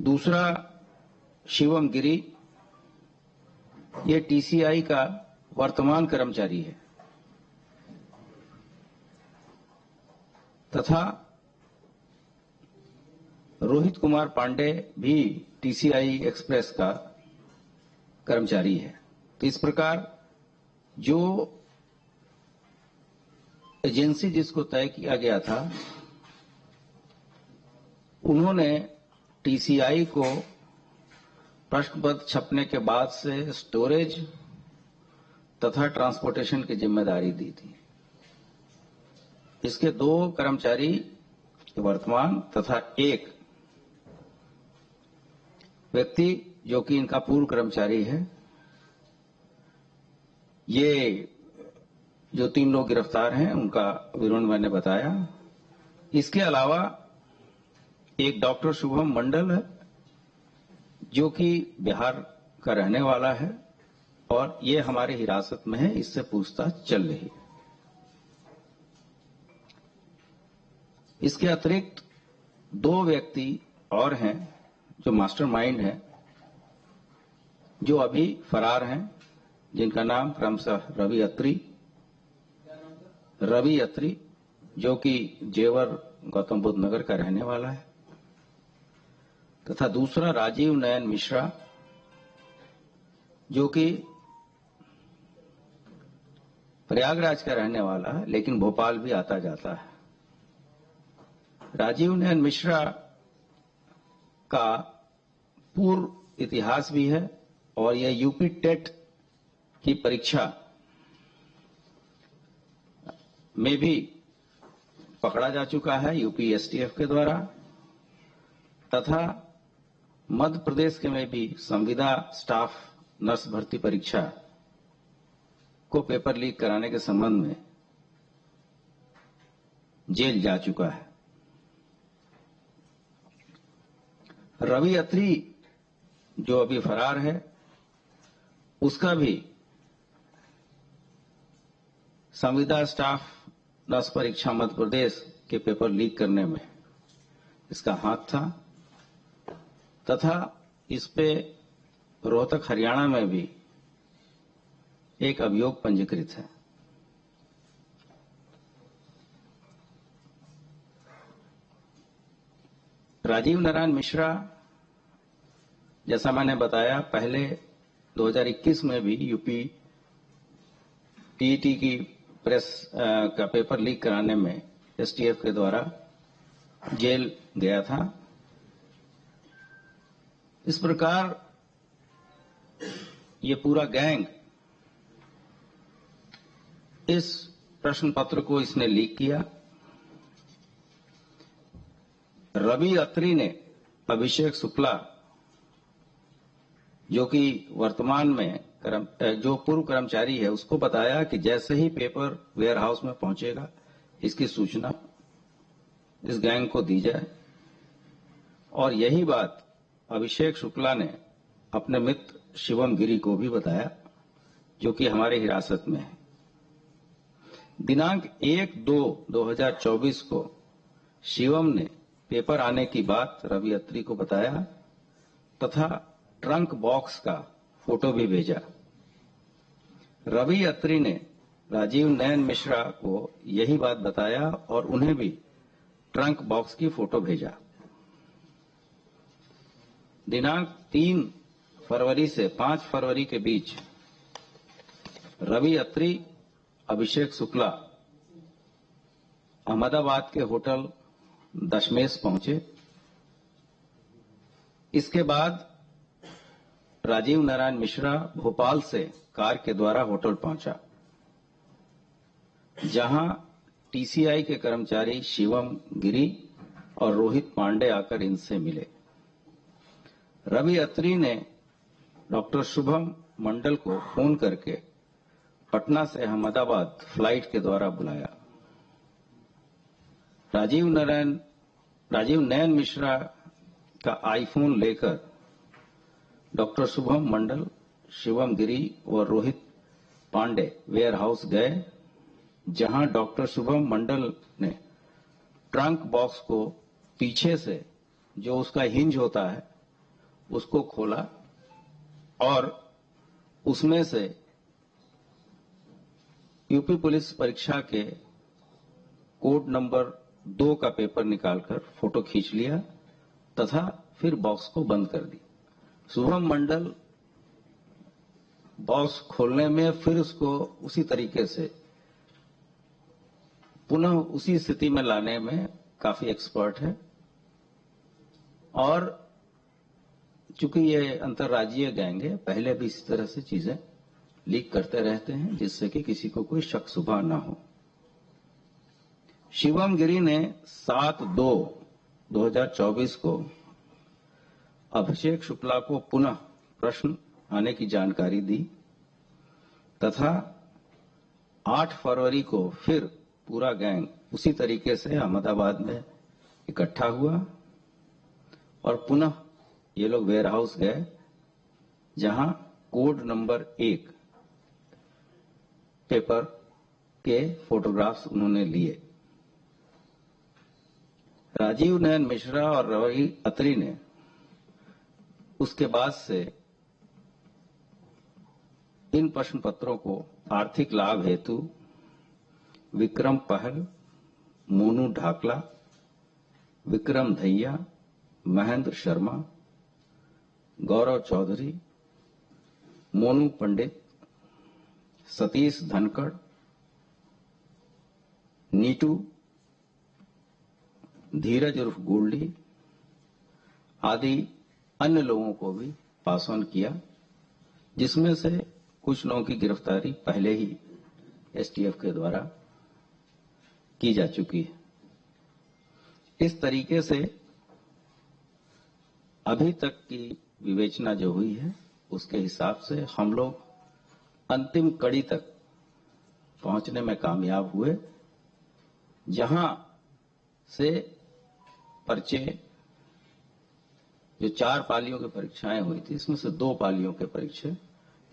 दूसरा शिवम गिरी, ये टीसीआई का वर्तमान कर्मचारी है, तथा रोहित कुमार पांडे भी टीसीआई एक्सप्रेस का कर्मचारी है। तो इस प्रकार जो एजेंसी जिसको तय किया गया था, उन्होंने टीसीआई को प्रश्न पत्र छपने के बाद से स्टोरेज तथा ट्रांसपोर्टेशन की जिम्मेदारी दी थी। इसके 2 कर्मचारी वर्तमान तथा एक व्यक्ति जो कि इनका पूर्व कर्मचारी है, ये जो 3 लोग गिरफ्तार हैं उनका विवरण मैंने बताया। इसके अलावा एक डॉक्टर शुभम मंडल है जो कि बिहार का रहने वाला है और ये हमारे हिरासत में है, इससे पूछताछ चल रही है। इसके अतिरिक्त 2 व्यक्ति और हैं जो मास्टरमाइंड हैं, जो अभी फरार हैं, जिनका नाम क्रमशः रवि अत्री जो कि जेवर गौतम बुद्ध नगर का रहने वाला है, तथा दूसरा राजीव नयन मिश्रा जो कि प्रयागराज का रहने वाला है लेकिन भोपाल भी आता जाता है। राजीव नयन मिश्रा का पूर्व इतिहास भी है और यह यूपी टेट की परीक्षा में भी पकड़ा जा चुका है यूपी एसटीएफ के द्वारा, तथा मध्य प्रदेश के में भी संविदा स्टाफ नर्स भर्ती परीक्षा को पेपर लीक कराने के संबंध में जेल जा चुका है। रवि अत्री जो अभी फरार है, उसका भी संविदा स्टाफ नर्स परीक्षा मध्य प्रदेश के पेपर लीक करने में इसका हाथ था, तथा इस पे रोहतक हरियाणा में भी एक अभियोग पंजीकृत है। राजीव नारायण मिश्रा, जैसा मैंने बताया, पहले 2021 में भी यूपी टीईटी की प्रेस का पेपर लीक कराने में एसटीएफ के द्वारा जेल गया था। इस प्रकार ये पूरा गैंग इस प्रश्न पत्र को इसने लीक किया। रवि अत्री ने अभिषेक शुक्ला जो कि वर्तमान में जो पूर्व कर्मचारी है, उसको बताया कि जैसे ही पेपर वेयर हाउस में पहुंचेगा इसकी सूचना इस गैंग को दी जाए। और यही बात अभिषेक शुक्ला ने अपने मित्र शिवम गिरी को भी बताया जो कि हमारे हिरासत में है। दिनांक 1/2/2024 को शिवम ने पेपर आने की बात रवि अत्री को बताया तथा ट्रंक बॉक्स का फोटो भी भेजा। रवि अत्री ने राजीव नयन मिश्रा को यही बात बताया और उन्हें भी ट्रंक बॉक्स की फोटो भेजा। दिनांक 3 फरवरी से 5 फरवरी के बीच रवि अत्री, अभिषेक शुक्ला अहमदाबाद के होटल दशमेश पहुंचे। इसके बाद राजीव नारायण मिश्रा भोपाल से कार के द्वारा होटल पहुंचा, जहां टीसीआई के कर्मचारी शिवम गिरी और रोहित पांडे आकर इनसे मिले। रवि अत्री ने डॉक्टर शुभम मंडल को फोन करके पटना से अहमदाबाद फ्लाइट के द्वारा बुलाया। राजीव नयन मिश्रा का आईफोन लेकर डॉक्टर शुभम मंडल, शिवम गिरी और रोहित पांडे वेयर हाउस गए, जहां डॉक्टर शुभम मंडल ने ट्रंक बॉक्स को पीछे से, जो उसका हिंज होता है, उसको खोला और उसमें से यूपी पुलिस परीक्षा के कोड नंबर 2 का पेपर निकालकर फोटो खींच लिया तथा फिर बॉक्स को बंद कर दी। शुभम मंडल बॉक्स खोलने में फिर उसको उसी तरीके से पुनः उसी स्थिति में लाने में काफी एक्सपर्ट है और चूंकि ये अंतर्राज्यीय गैंग है, पहले भी इसी तरह से चीजें लीक करते रहते हैं जिससे कि किसी को कोई शक शुबा ना हो। शिवम गिरी ने 7/2/2024 को अभिषेक शुक्ला को पुनः प्रश्न आने की जानकारी दी तथा 8 फरवरी को फिर पूरा गैंग उसी तरीके से अहमदाबाद में इकट्ठा हुआ और पुनः ये लोग वेयर हाउस गए जहां कोड नंबर 1 पेपर के फोटोग्राफ्स उन्होंने लिए। राजीव नयन मिश्रा और रवि अत्री ने उसके बाद से इन प्रश्न पत्रों को आर्थिक लाभ हेतु विक्रम पहल, मोनू ढाकला, विक्रम धैया, महेंद्र शर्मा, गौरव चौधरी, मोनू पंडित, सतीश धनखड़, नीटू, धीरज उर्फ गोल्डी आदि अन्य लोगों को भी पास ऑन किया, जिसमें से कुछ लोगों की गिरफ्तारी पहले ही एसटीएफ के द्वारा की जा चुकी है। इस तरीके से अभी तक की विवेचना जो हुई है उसके हिसाब से हम लोग अंतिम कड़ी तक पहुंचने में कामयाब हुए, जहां से पर्चे जो 4 पालियों की परीक्षाएं हुई थी इसमें से 2 पालियों के परीक्षा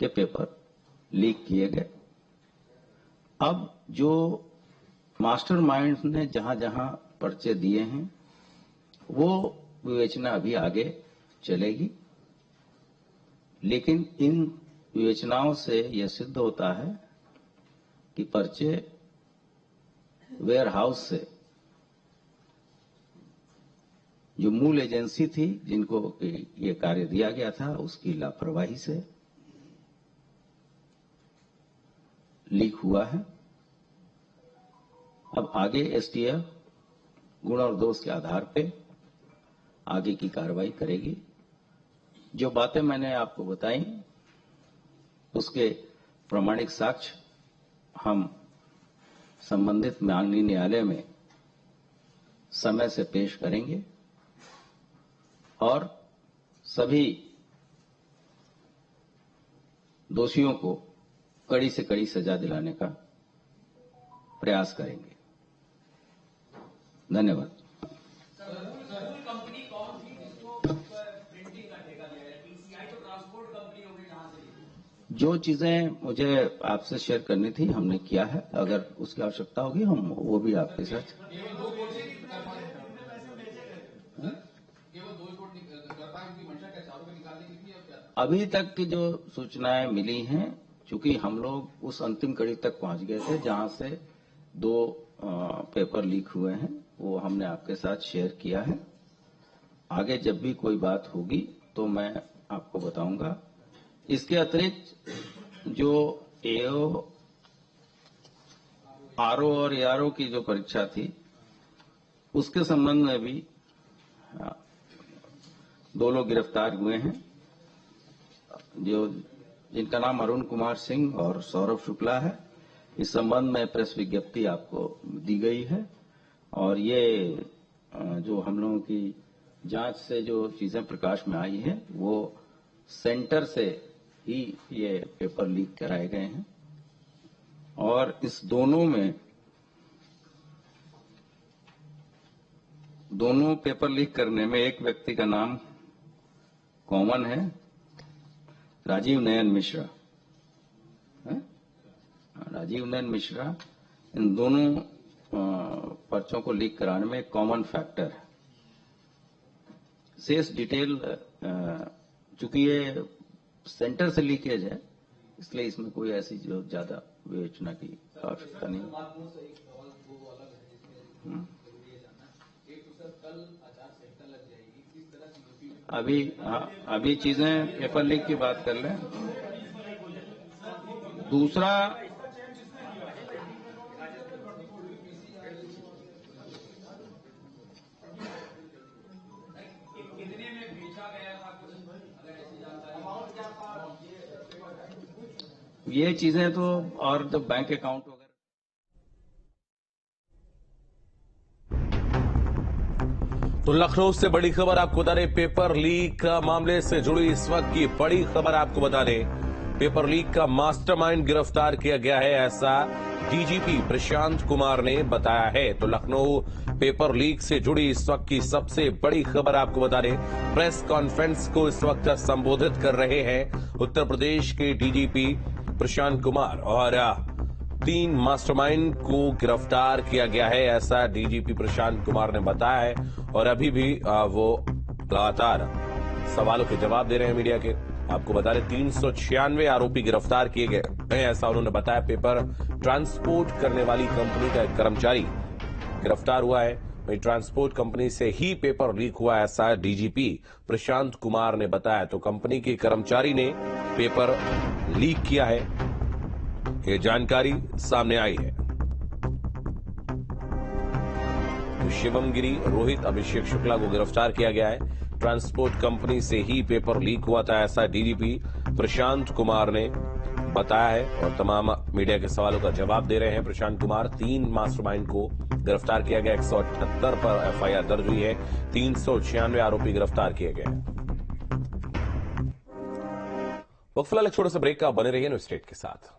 के पेपर लीक किए गए। अब जो मास्टरमाइंड्स ने जहां जहां पर्चे दिए हैं वो विवेचना अभी आगे चलेगी, लेकिन इन विवेचनाओं से यह सिद्ध होता है कि पर्चे वेयर हाउस से जो मूल एजेंसी थी जिनको ये कार्य दिया गया था उसकी लापरवाही से लीक हुआ है। अब आगे एसटीएफ गुण और दोष के आधार पे आगे की कार्रवाई करेगी। जो बातें मैंने आपको बताई उसके प्रमाणिक साक्ष्य हम संबंधित माननीय न्यायालय में समय से पेश करेंगे और सभी दोषियों को कड़ी से कड़ी सजा दिलाने का प्रयास करेंगे। धन्यवाद। कंपनी कौन थी जिसको प्रिंटिंग का ठेका लिया है? पीसीआई तो ट्रांसपोर्ट कंपनी हो गई जहां से। जो चीजें मुझे आपसे शेयर करनी थी हमने किया है, अगर उसकी आवश्यकता होगी हम वो भी आपके साथ। अभी तक की जो सूचनाएं मिली हैं, चूंकि हम लोग उस अंतिम कड़ी तक पहुंच गए थे जहां से 2 पेपर लीक हुए हैं, वो हमने आपके साथ शेयर किया है। आगे जब भी कोई बात होगी तो मैं आपको बताऊंगा। इसके अतिरिक्त जो एओ, आरओ और एआरओ की जो परीक्षा थी उसके संबंध में भी 2 लोग गिरफ्तार हुए हैं, जिनका नाम अरुण कुमार सिंह और सौरभ शुक्ला है। इस संबंध में प्रेस विज्ञप्ति आपको दी गई है और ये जो हम लोगों की जांच से जो चीजें प्रकाश में आई है वो सेंटर से ही ये पेपर लीक कराए गए हैं और इस दोनों पेपर लीक करने में एक व्यक्ति का नाम कॉमन है, राजीव नयन मिश्रा। राजीव नयन मिश्रा इन दोनों पर्चों को लीक कराने में एक कॉमन फैक्टर है। शेष डिटेल चूंकि ये सेंटर से लीकेज है, इसलिए इसमें कोई ऐसी जो ज्यादा विवेचना की आवश्यकता नहीं। अभी चीजें पेपर लीक की बात कर लें। दूसरा, ये चीजें तो और तो बैंक अकाउंट वगैरह। तो लखनऊ से बड़ी खबर आपको बता दें, पेपर लीक मामले से जुड़ी इस वक्त की बड़ी खबर आपको बता दें, पेपर लीक का मास्टरमाइंड गिरफ्तार किया गया है, ऐसा डीजीपी प्रशांत कुमार ने बताया है। तो लखनऊ पेपर लीक से जुड़ी इस वक्त की सबसे बड़ी खबर आपको बता दें, प्रेस कॉन्फ्रेंस को इस वक्त संबोधित कर रहे हैं उत्तर प्रदेश के डीजीपी प्रशांत कुमार, और 3 मास्टरमाइंड को गिरफ्तार किया गया है, ऐसा डीजीपी प्रशांत कुमार ने बताया है। और अभी भी वो लगातार सवालों के जवाब दे रहे हैं मीडिया के। आपको बता दें 396 आरोपी गिरफ्तार किए गए हैं, ऐसा उन्होंने बताया। पेपर ट्रांसपोर्ट करने वाली कंपनी का एक कर्मचारी गिरफ्तार हुआ है, वही ट्रांसपोर्ट कंपनी से ही पेपर लीक हुआ, ऐसा डीजीपी प्रशांत कुमार ने बताया। तो कंपनी के कर्मचारी ने पेपर लीक किया है, ये जानकारी सामने आई है। शिवम गिरी, रोहित, अभिषेक शुक्ला को गिरफ्तार किया गया है। ट्रांसपोर्ट कंपनी से ही पेपर लीक हुआ था, ऐसा डीजीपी प्रशांत कुमार ने बताया है। और तमाम मीडिया के सवालों का जवाब दे रहे हैं प्रशांत कुमार। 3 मास्टरमाइंड को गिरफ्तार किया गया, 178 पर एफआईआर दर्ज हुई है, 396 आरोपी गिरफ्तार किए गए हैं। वक्त फिलहाल एक छोटा सा ब्रेक का, बने रहिए न्यूज़ स्टेट के साथ।